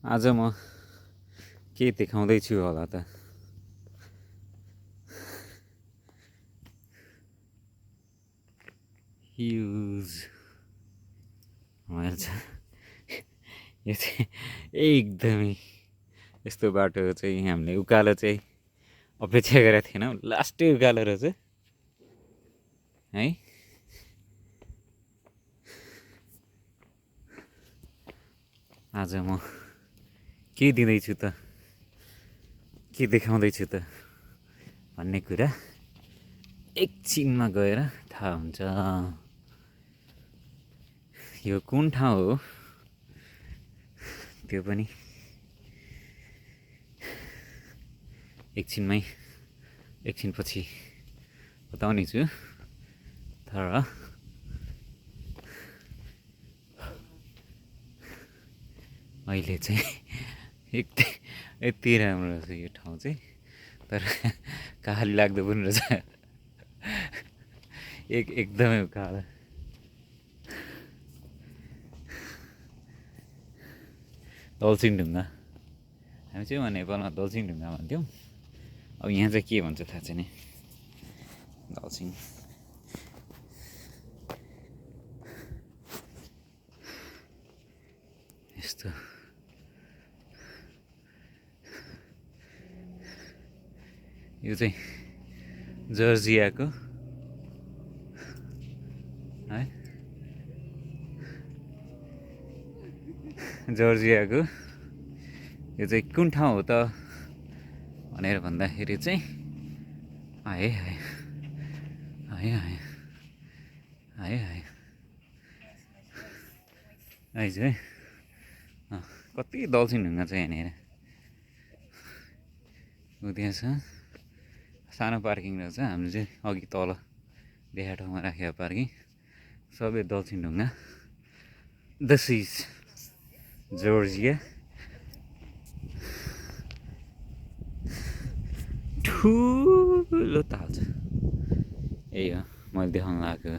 आज म के देखाउँदैछु होला त ह्युज यो चाहिँ एकदमै यस्तो बाटो चाहिँ हामीले उकालो चाहिँ अपेक्षा गरेका थिएनौँ। लास्टै उकालो रहेछ है। आज म के दिँदैछु त, के देखाउँदैछु त भन्ने कुरा एकछिनमा गएर थाहा हुन्छ। यो कुन ठाउँ हो त्यो पनि एकछिनपछि बताउने छु। तर अहिले चाहिँ यति राम्रो रहेछ यो ठाउँ चाहिँ, तर काली लाग्दो पनि रहेछ। एकदमै उकालो दलसिङ ढुङ्गा, हामी चाहिँ नेपालमा दलसिङ ढुङ्गा भन्थ्यौँ। अब यहाँ चाहिँ के भन्छ थाहा छैन। दलसिङ यस्तो यो चाहिँ जर्जियाको है, जर्जियाको यो चाहिँ कुन ठाउँ हो त भनेर भन्दाखेरि चाहिँ आए आए आए आए आए आए आइज है। कति दलसिङ ढुङ्गा छ यहाँनिर। त्यहाँ छ सानो पार्किङ रहेछ। हामीले चाहिँ अघि तल देखा ठाउँमा राखेको पार्किङ सबै दलसिङ ढुङ्गा। This is Georgia. ठुलो ताल छ। यही हो मैले देखाउन लागेको।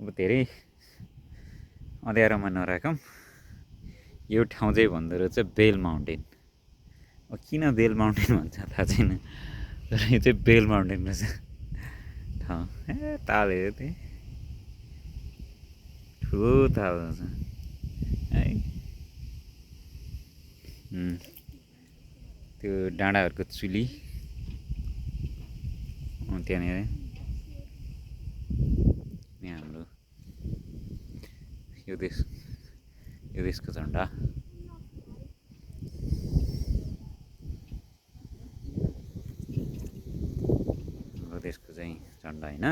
अब धेरै अँध्यारोमा नराखौँ। यो ठाउँ चाहिँ भन्दो रहेछ बेल माउन्टेन। अब किन बेल माउन्टेन भन्छ थाहा छैन, तर यो चाहिँ बेल माउन्टेन रहेछ ठाउँ। ताल हेऱ्यो त्यही ठुलो ताल रहेछ है। त्यो डाँडाहरूको चुली त्यहाँनिर यहाँ हाम्रो यो देशको झन्डा। देशको चाहिँ झन्डा होइन,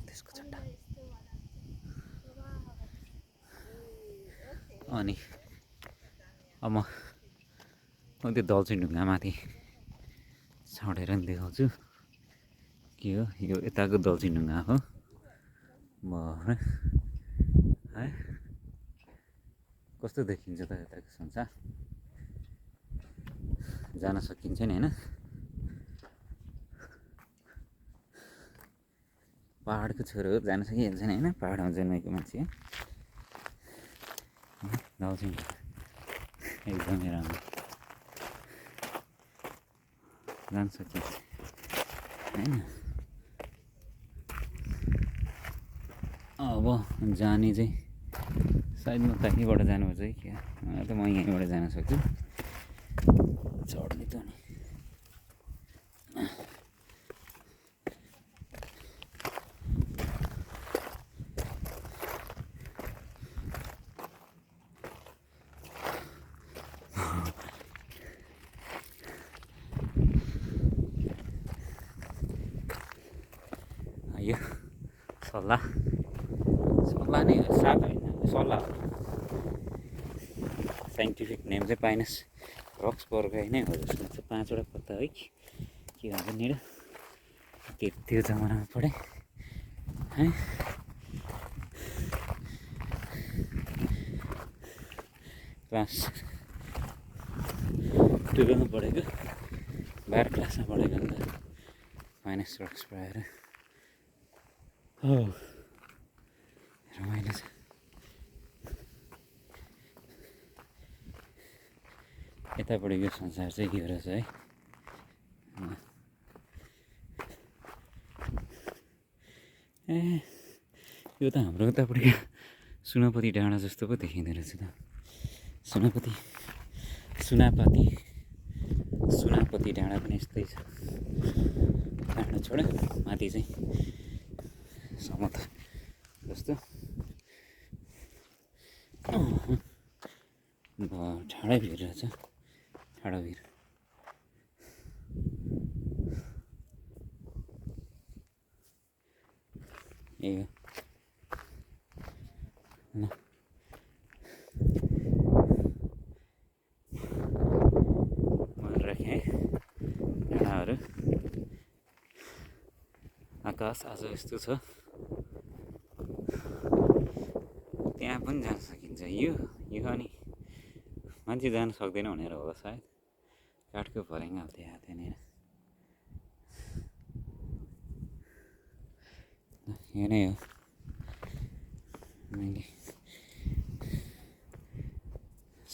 देशको झन्डा। अनि अब म त्यो दलसिङ ढुङ्गामाथि चढेर नि देखाउँछु के हो। यो यताको दलसिङ ढुङ्गा हो भरे है। कस्तो देखिन्छ त यताको संसार, जान सकिन्छ नि होइन। पहाडको छोरो हो, जान सकिहाल्छ नि होइन, पहाडमा जन्मेको मान्छे। दलसिङ एकदमै राम्रो, जान सकिन्छ होइन। अब जाने चाहिँ सायद म कहीँबाट जानुपर्छ है क्या, त म यहीँबाट जान सक्छु। चढ्ने त नि यो सल्लाह नै हो, साग होइन सल्लाह हो। साइन्टिफिक नेम चाहिँ पाइनस रक्सबर्ग नै हो जस्तो लाग्छ। 5वटा पत्ता है के भन्छ नि, त्यो जमानामा पढेँ है। क्लास 12मा पढेको, 12 क्लासमा पढेको अन्त माइनस रक्स पढाएर रमाइलो छ। यतापट्टिको संसार चाहिँ के रहेछ है। ए यो त हाम्रो उतापट्टि सुनापति डाँडा जस्तो पो देखिँदो रहेछ त। सुनापति डाँडा पनि यस्तै छ। डाँडा छोड माथि चाहिँ समत जस्तो ठाडै भिर रहेछ। ठाडो भिर यही हो। राखेँ डाँडाहरू। आकाश आज यस्तो छ। त्यहाँ पनि जान सकिन्छ। यो अनि मान्छे जान सक्दैन भनेर होला सायद। काठको फरेङ्गा त्यहाँनिर। यो नै हो। मैले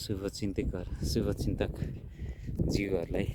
शुभचिन्तक जीवहरूलाई